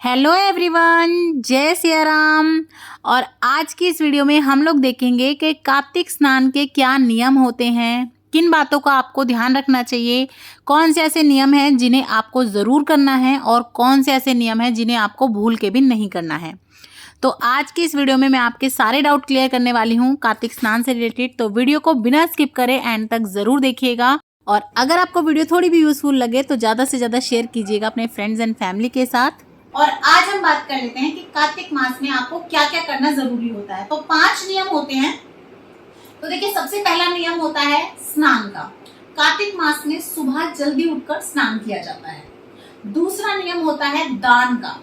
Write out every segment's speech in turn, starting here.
Hello everyone, जय सिया राम। और आज की इस वीडियो में हम लोग देखेंगे कि कार्तिक स्नान के क्या नियम होते हैं, किन बातों का आपको ध्यान रखना चाहिए, कौन से ऐसे नियम हैं जिन्हें आपको ज़रूर करना है और कौन से ऐसे नियम हैं जिन्हें आपको भूल के भी नहीं करना है। तो आज की इस वीडियो में मैं आपके सारे डाउट क्लियर करने वाली हूँ कार्तिक स्नान से रिलेटेड। तो वीडियो को बिना स्किप करे एंड तक ज़रूर देखिएगा। और अगर आपको वीडियो थोड़ी भी यूज़फुल लगे तो ज़्यादा से ज़्यादा शेयर कीजिएगा अपने फ्रेंड्स एंड फैमिली के साथ। और आज हम बात कर लेते हैं कि कार्तिक मास में आपको क्या क्या करना जरूरी होता है। तो 5 नियम होते हैं। तो देखिए, सबसे पहला नियम होता है स्नान का। कार्तिक मास में सुबह जल्दी उठकर स्नान किया जाता है। दूसरा नियम होता है दान का।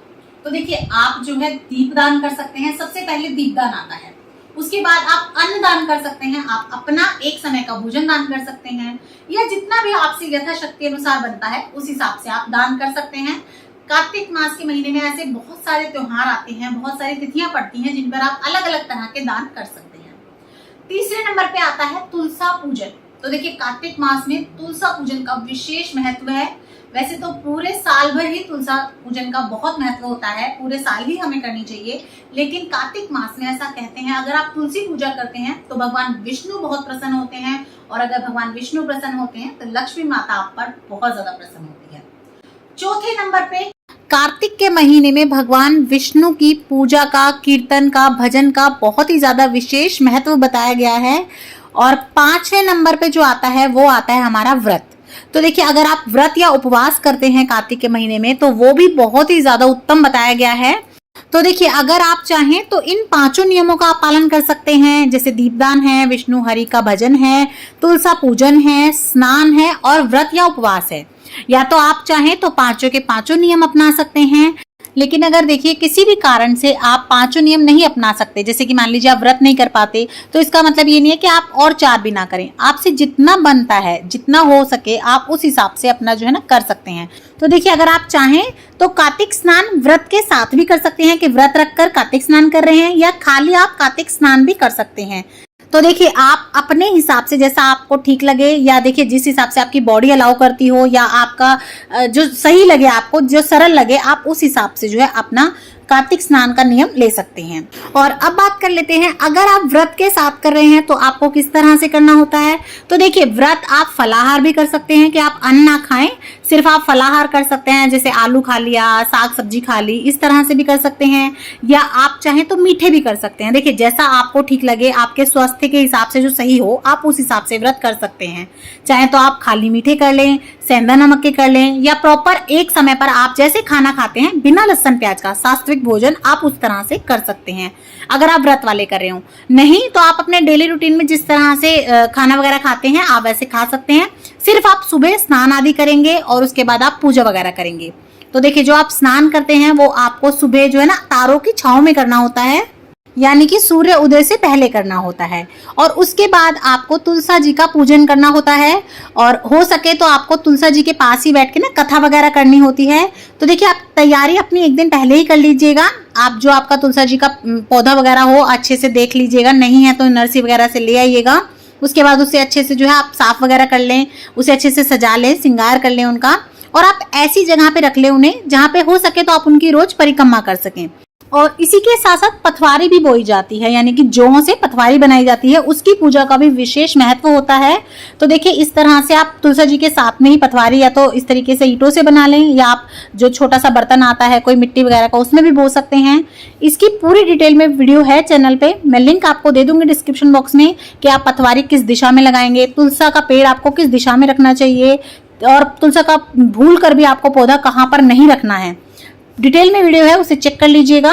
तो देखिए, आप जो है दीप दान कर सकते हैं। सबसे पहले दीप दान आता है, उसके बाद आप अन्न दान कर सकते हैं। आप अपना एक समय का भोजन दान कर सकते हैं, या जितना भी आपसे यथाशक्ति अनुसार बनता है उस हिसाब से आप दान कर सकते हैं। कार्तिक मास के महीने में ऐसे बहुत सारे त्योहार आते हैं, बहुत सारी तिथियां पड़ती हैं जिन पर आप अलग अलग तरह के दान कर सकते हैं। तीसरे नंबर पे आता है तुलसा पूजन। तो देखिए, कार्तिक मास में तुलसा पूजन का विशेष महत्व है। वैसे तो पूरे साल भर ही तुलसा पूजन का बहुत महत्व होता है, पूरे साल ही हमें करनी चाहिए, लेकिन कार्तिक मास में ऐसा कहते हैं अगर आप तुलसी पूजा करते हैं तो भगवान विष्णु बहुत प्रसन्न होते हैं, और अगर भगवान विष्णु प्रसन्न होते हैं तो लक्ष्मी माता आप पर बहुत ज्यादा प्रसन्न होती है। चौथे नंबर पे कार्तिक के महीने में भगवान विष्णु की पूजा का, कीर्तन का, भजन का बहुत ही ज्यादा विशेष महत्व बताया गया है। और 5वें नंबर पे जो आता है वो आता है हमारा व्रत। तो देखिए, अगर आप व्रत या उपवास करते हैं कार्तिक के महीने में तो वो भी बहुत ही ज्यादा उत्तम बताया गया है। तो देखिए, अगर आप चाहें तो इन 5 नियमों का आप पालन कर सकते हैं, जैसे दीपदान है, विष्णु हरि का भजन है, तुलसा पूजन है, स्नान है और व्रत या उपवास है। या तो आप चाहें तो 5 के 5 नियम अपना सकते हैं। लेकिन अगर देखिए किसी भी कारण से आप 5 नियम नहीं अपना सकते, जैसे कि मान लीजिए आप व्रत नहीं कर पाते, तो इसका मतलब ये नहीं है कि आप और 4 भी ना करें। आपसे जितना बनता है, जितना हो सके, आप उस हिसाब से अपना जो है ना कर सकते हैं। तो देखिए, अगर आप चाहें तो कार्तिक स्नान व्रत के साथ भी कर सकते हैं कि व्रत रखकर कार्तिक स्नान कर रहे हैं, या खाली आप कार्तिक स्नान भी कर सकते हैं। तो देखिए, आप अपने हिसाब से जैसा आपको ठीक लगे, या देखिए जिस हिसाब से आपकी बॉडी अलाउ करती हो, या आपका जो सही लगे, आपको जो सरल लगे, आप उस हिसाब से जो है अपना कार्तिक स्नान का नियम ले सकते हैं। और अब बात कर लेते हैं, अगर आप व्रत के साथ कर रहे हैं तो आपको किस तरह से करना होता है। तो देखिए, व्रत आप फलाहार भी कर सकते हैं कि आप अन्न ना खाएं, सिर्फ आप फलाहार कर सकते हैं, जैसे आलू खा लिया, साग सब्जी खा ली, इस तरह से भी कर सकते हैं। या आप चाहें तो मीठे भी कर सकते हैं। देखिए, जैसा आपको ठीक लगे, आपके स्वास्थ्य के हिसाब से जो सही हो, आप उस हिसाब से व्रत कर सकते हैं। चाहे तो आप खाली मीठे कर लें, सेंधा नमक के कर लें, या प्रॉपर एक समय पर आप जैसे खाना खाते हैं बिना लहसुन प्याज का सात्विक भोजन, आप उस तरह से कर सकते हैं अगर आप व्रत वाले कर रहे हो। नहीं तो आप अपने डेली रूटीन में जिस तरह से खाना वगैरह खाते हैं आप वैसे खा सकते हैं। सिर्फ आप सुबह स्नान आदि करेंगे और उसके बाद आप पूजा वगैरह करेंगे। तो देखिए, जो आप स्नान करते हैं वो आपको सुबह जो है ना तारों की छांव में करना होता है, यानी कि सूर्य उदय से पहले करना होता है। और उसके बाद आपको तुलसा जी का पूजन करना होता है, और हो सके तो आपको तुलसा जी के पास ही बैठ के ना कथा वगैरह करनी होती है। तो देखिए, आप तैयारी अपनी एक दिन पहले ही कर लीजिएगा। आप जो आपका तुलसा जी का पौधा वगैरह हो अच्छे से देख लीजिएगा, नहीं है तो नर्सरी वगैरह से ले आइएगा। उसके बाद उससे अच्छे से जो है आप साफ वगैरह कर लें, उसे अच्छे से सजा लें, श्रृंगार कर लें उनका, और आप ऐसी जगह पे रख लें उन्हें जहाँ पे हो सके तो आप उनकी रोज परिक्रमा कर सकें। और इसी के साथ साथ पथवारी भी बोई जाती है, यानी कि जौ से पथवारी बनाई जाती है, उसकी पूजा का भी विशेष महत्व होता है। तो देखिए, इस तरह से आप तुलसा जी के साथ में ही पथवारी या तो इस तरीके से ईंटों से बना लें, या आप जो छोटा सा बर्तन आता है कोई मिट्टी वगैरह का, उसमें भी बो सकते हैं। इसकी पूरी डिटेल में वीडियो है चैनल पे, मैं लिंक आपको दे दूंगी डिस्क्रिप्शन बॉक्स में, कि आप पथवारी किस दिशा में लगाएंगे, तुलसा का पेड़ आपको किस दिशा में रखना चाहिए, और तुलसा का भूल कर भी आपको पौधा कहाँ पर नहीं रखना है। डिटेल में वीडियो है, उसे चेक कर लीजिएगा।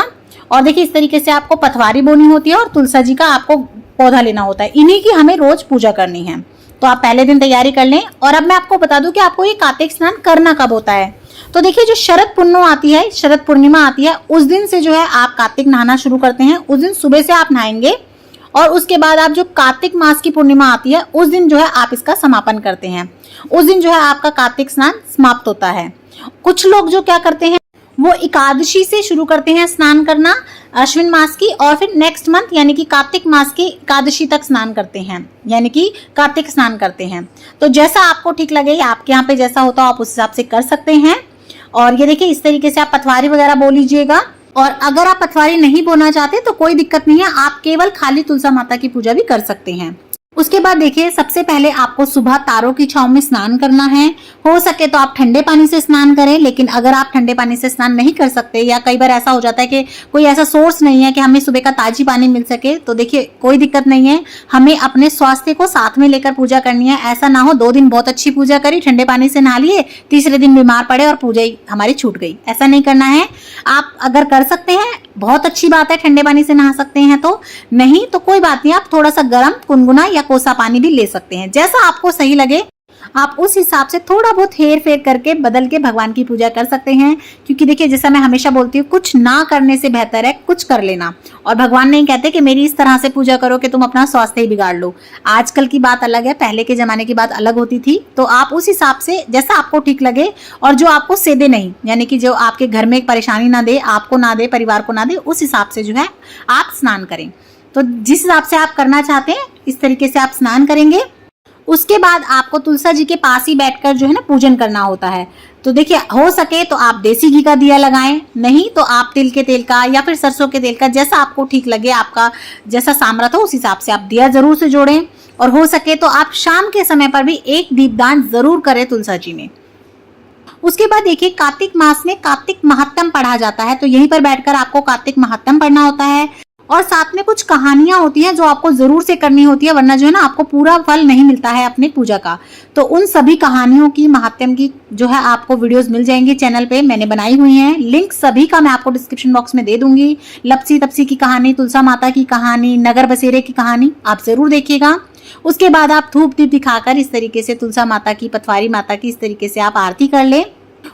और देखिए, इस तरीके से आपको पथवारी बोनी होती है और तुलसा जी का आपको पौधा लेना होता है। इन्हीं की हमें रोज पूजा करनी है। तो आप पहले दिन तैयारी कर लें। और अब मैं आपको बता दूं कि आपको ये कार्तिक स्नान करना कब होता है। तो देखिए, जो शरद पूर्णिमा आती है, शरद पूर्णिमा आती है, उस दिन से जो है आप कार्तिक नहाना शुरू करते हैं। उस दिन सुबह से आप नहाएंगे, और उसके बाद आप जो कार्तिक मास की पूर्णिमा आती है उस दिन जो है आप इसका समापन करते हैं। उस दिन जो है आपका कार्तिक स्नान समाप्त होता है। कुछ लोग जो क्या करते हैं, वो एकादशी से शुरू करते हैं स्नान करना अश्विन मास की, और फिर नेक्स्ट मंथ यानी कि कार्तिक मास की एकादशी तक स्नान करते हैं, यानी कि कार्तिक स्नान करते हैं। तो जैसा आपको ठीक लगे, आपके यहाँ पे जैसा होता हो आप उस हिसाब से कर सकते हैं। और ये देखिए इस तरीके से आप पथवारी वगैरह बो लीजिएगा। और अगर आप पथवारी नहीं बोना चाहते तो कोई दिक्कत नहीं है, आप केवल खाली तुलसा माता की पूजा भी कर सकते हैं। उसके बाद देखिए सबसे पहले आपको सुबह तारों की छांव में स्नान करना है। हो सके तो आप ठंडे पानी से स्नान करें, लेकिन अगर आप ठंडे पानी से स्नान नहीं कर सकते या कई बार ऐसा हो जाता है कि कोई ऐसा सोर्स नहीं है कि हमें सुबह का ताजी पानी मिल सके, तो देखिए कोई दिक्कत नहीं है, हमें अपने स्वास्थ्य को साथ में लेकर पूजा करनी है। ऐसा ना हो 2 दिन बहुत अच्छी पूजा करी, ठंडे पानी से नहा लिए, तीसरे दिन बीमार पड़े और पूजा ही हमारी छूट गई। ऐसा नहीं करना है। आप अगर कर सकते हैं बहुत अच्छी बात है, ठंडे पानी से नहा सकते हैं, तो नहीं तो कोई बात नहीं, आप थोड़ा सा गर्म गुनगुना या कोसा पानी भी ले सकते हैं। जैसा आपको सही लगे आप उस हिसाब से थोड़ा बहुत हेर फेर करके बदल के भगवान की पूजा कर सकते हैं। क्योंकि देखिए जैसा मैं हमेशा बोलती हूँ, कुछ ना करने से बेहतर है कुछ कर लेना। और भगवान नहीं कहते कि मेरी इस तरह से पूजा करो कि तुम अपना स्वास्थ्य ही बिगाड़ लो। आजकल की बात अलग है, पहले के जमाने की बात अलग होती थी। तो आप उस हिसाब से जैसा आपको ठीक लगे और जो आपको सेदे नहीं, यानी कि जो आपके घर में परेशानी ना दे, आपको ना दे, परिवार को ना दे, उस हिसाब से जो है आप स्नान करें। तो जिस हिसाब से आप करना चाहते हैं इस तरीके से आप स्नान करेंगे। उसके बाद आपको तुलसा जी के पास ही बैठकर जो है ना पूजन करना होता है। तो देखिए हो सके तो आप देसी घी का दिया लगाएं, नहीं तो आप तिल के तेल का या फिर सरसों के तेल का, जैसा आपको ठीक लगे, आपका जैसा सामर्थ्य हो उस हिसाब से आप दिया जरूर से जोड़ें। और हो सके तो आप शाम के समय पर भी एक दीपदान जरूर करें तुलसा जी में। उसके बाद देखिए कार्तिक मास में कार्तिक महात्म पढ़ा जाता है, तो यहीं पर बैठकर आपको कार्तिक महात्म पढ़ना होता है। और साथ में कुछ कहानियां होती हैं जो आपको जरूर से करनी होती है, वरना जो है ना आपको पूरा फल नहीं मिलता है अपनी पूजा का। तो उन सभी कहानियों की, महात्म की जो है आपको वीडियोस मिल जाएंगी चैनल पे, मैंने बनाई हुई हैं। लिंक सभी का मैं आपको डिस्क्रिप्शन बॉक्स में दे दूंगी। लपसी तपसी की कहानी, तुलसा माता की कहानी, नगर बसेरे की कहानी आप जरूर देखिएगा। उसके बाद आप धूप दीप दिखाकर इस तरीके से तुलसा माता की, पथवारी माता की इस तरीके से आप आरती कर ले।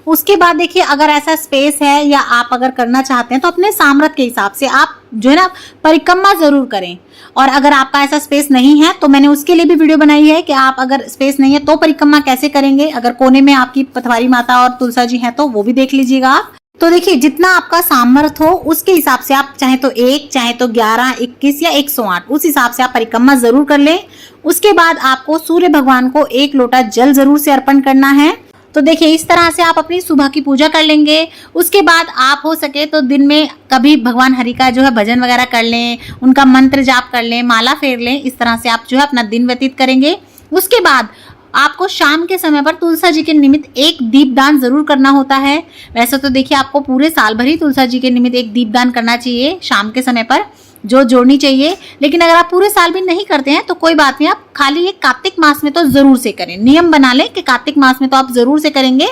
उसके बाद देखिए अगर ऐसा स्पेस है या आप अगर करना चाहते हैं तो अपने सामर्थ्य के हिसाब से आप जो है ना परिक्रमा जरूर करें। और अगर आपका ऐसा स्पेस नहीं है तो मैंने उसके लिए भी वीडियो बनाई है कि आप अगर स्पेस नहीं है तो परिक्रमा कैसे करेंगे। अगर कोने में आपकी पथवारी माता और तुलसा जी हैं तो वो भी देख लीजिएगा आप। तो देखिए जितना आपका सामर्थ्य हो उसके हिसाब से आप चाहे तो 1, चाहे तो 11, 21 या 108 उस हिसाब से आप परिक्रमा जरूर कर लें। उसके बाद आपको सूर्य भगवान को 1 लोटा जल जरूर से अर्पण करना है। तो देखिए इस तरह से आप अपनी सुबह की पूजा कर लेंगे। उसके बाद आप हो सके तो दिन में कभी भगवान हरि का जो है भजन वगैरह कर लें, उनका मंत्र जाप कर लें, माला फेर लें। इस तरह से आप जो है अपना दिन व्यतीत करेंगे। उसके बाद आपको शाम के समय पर तुलसा जी के निमित्त एक दीपदान जरूर करना होता है। वैसे तो देखिए आपको पूरे साल भर ही तुलसा जी के निमित्त एक दीपदान करना चाहिए, शाम के समय पर जो जोड़नी चाहिए। लेकिन अगर आप पूरे साल भी नहीं करते हैं तो कोई बात नहीं, आप खाली ये कार्तिक मास में तो जरूर से करें। नियम बना लें कि कार्तिक मास में तो आप जरूर से करेंगे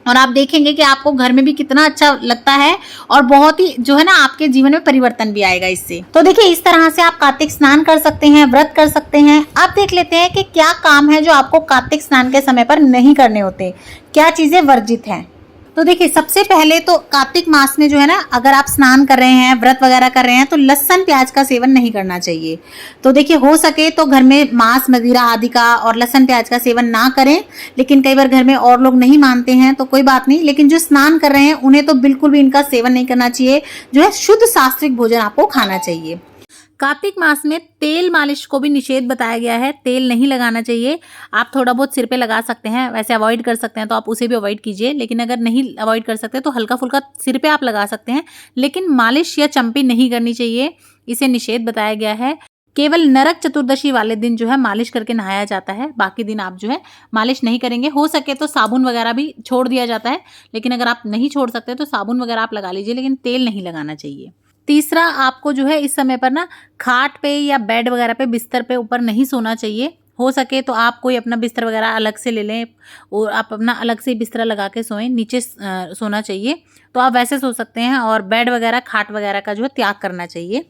और आप देखेंगे कि आपको घर में भी कितना अच्छा लगता है और बहुत ही जो है ना आपके जीवन में परिवर्तन भी आएगा इससे। तो देखिए इस तरह से आप कार्तिक स्नान कर सकते हैं, व्रत कर सकते हैं। अब देख लेते हैं कि क्या काम है जो आपको कार्तिक स्नान के समय पर नहीं करने होते, क्या चीजें वर्जित हैं। तो देखिए सबसे पहले तो कार्तिक मास में जो है ना अगर आप स्नान कर रहे हैं, व्रत वगैरह कर रहे हैं तो लहसुन प्याज का सेवन नहीं करना चाहिए। तो देखिए हो सके तो घर में मांस मदिरा आदि का और लहसुन प्याज का सेवन ना करें। लेकिन कई बार घर में और लोग नहीं मानते हैं तो कोई बात नहीं, लेकिन जो स्नान कर रहे हैं उन्हें तो बिल्कुल भी इनका सेवन नहीं करना चाहिए। जो है शुद्ध सात्विक भोजन आपको खाना चाहिए। कार्तिक मास में तेल मालिश को भी निषेध बताया गया है, तेल नहीं लगाना चाहिए। आप थोड़ा बहुत सिर पे लगा सकते हैं, वैसे अवॉइड कर सकते हैं तो आप उसे भी अवॉइड कीजिए। लेकिन अगर नहीं अवॉइड कर सकते तो हल्का फुल्का सिर पे आप लगा सकते हैं, लेकिन मालिश या चंपी नहीं करनी चाहिए, इसे निषेध बताया गया है। केवल नरक चतुर्दशी वाले दिन जो है मालिश करके नहाया जाता है, बाकी दिन आप जो है मालिश नहीं करेंगे। हो सके तो साबुन वगैरह भी छोड़ दिया जाता है, लेकिन अगर आप नहीं छोड़ सकते तो साबुन वगैरह आप लगा लीजिए, लेकिन तेल नहीं लगाना चाहिए। तीसरा, आपको जो है इस समय पर ना खाट पे या बेड वगैरह पे, बिस्तर पे ऊपर नहीं सोना चाहिए। हो सके तो आप कोई अपना बिस्तर वगैरह अलग से ले लें और आप अपना अलग से बिस्तर लगा के सोएं, नीचे सोना चाहिए तो आप वैसे सो सकते हैं। और बेड वगैरह, खाट वगैरह का जो है त्याग करना चाहिए।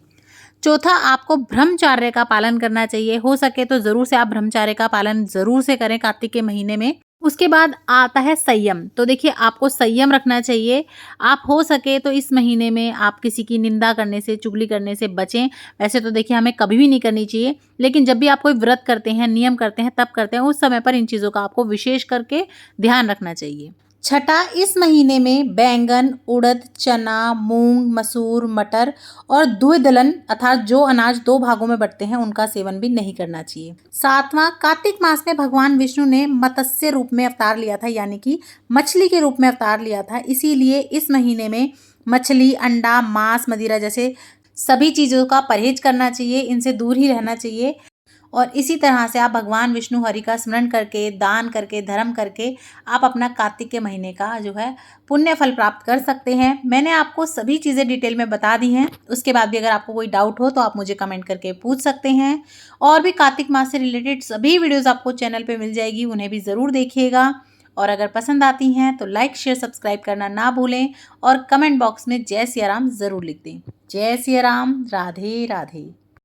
चौथा, आपको ब्रह्मचर्य का पालन करना चाहिए। हो सके तो जरूर से आप ब्रह्मचर्य का पालन जरूर से करें कार्तिक के महीने में। उसके बाद आता है संयम। तो देखिए आपको संयम रखना चाहिए। आप हो सके तो इस महीने में आप किसी की निंदा करने से, चुगली करने से बचें। वैसे तो देखिए हमें कभी भी नहीं करनी चाहिए, लेकिन जब भी आप कोई व्रत करते हैं, नियम करते हैं, तब करते हैं, उस समय पर इन चीज़ों का आपको विशेष करके ध्यान रखना चाहिए। छठा, इस महीने में बैंगन, उड़द, चना, मूंग, मसूर, मटर और द्विदलन अर्थात जो अनाज दो भागों में बंटते हैं उनका सेवन भी नहीं करना चाहिए। सातवां, कार्तिक मास में भगवान विष्णु ने मत्स्य रूप में अवतार लिया था, यानी कि मछली के रूप में अवतार लिया था। इसीलिए इस महीने में मछली, अंडा, मांस, मदिरा जैसे सभी चीज़ों का परहेज करना चाहिए, इनसे दूर ही रहना चाहिए। और इसी तरह से आप भगवान विष्णु हरि का स्मरण करके, दान करके, धर्म करके आप अपना कार्तिक के महीने का जो है पुण्य फल प्राप्त कर सकते हैं। मैंने आपको सभी चीज़ें डिटेल में बता दी हैं। उसके बाद भी अगर आपको कोई डाउट हो तो आप मुझे कमेंट करके पूछ सकते हैं। और भी कार्तिक मास से रिलेटेड सभी वीडियोज़ आपको चैनल पे मिल जाएगी, उन्हें भी ज़रूर देखिएगा। और अगर पसंद आती हैं तो लाइक, शेयर, सब्सक्राइब करना ना भूलें और कमेंट बॉक्स में जय सिया राम ज़रूर लिख दें। जय सिया राम, राधे राधे।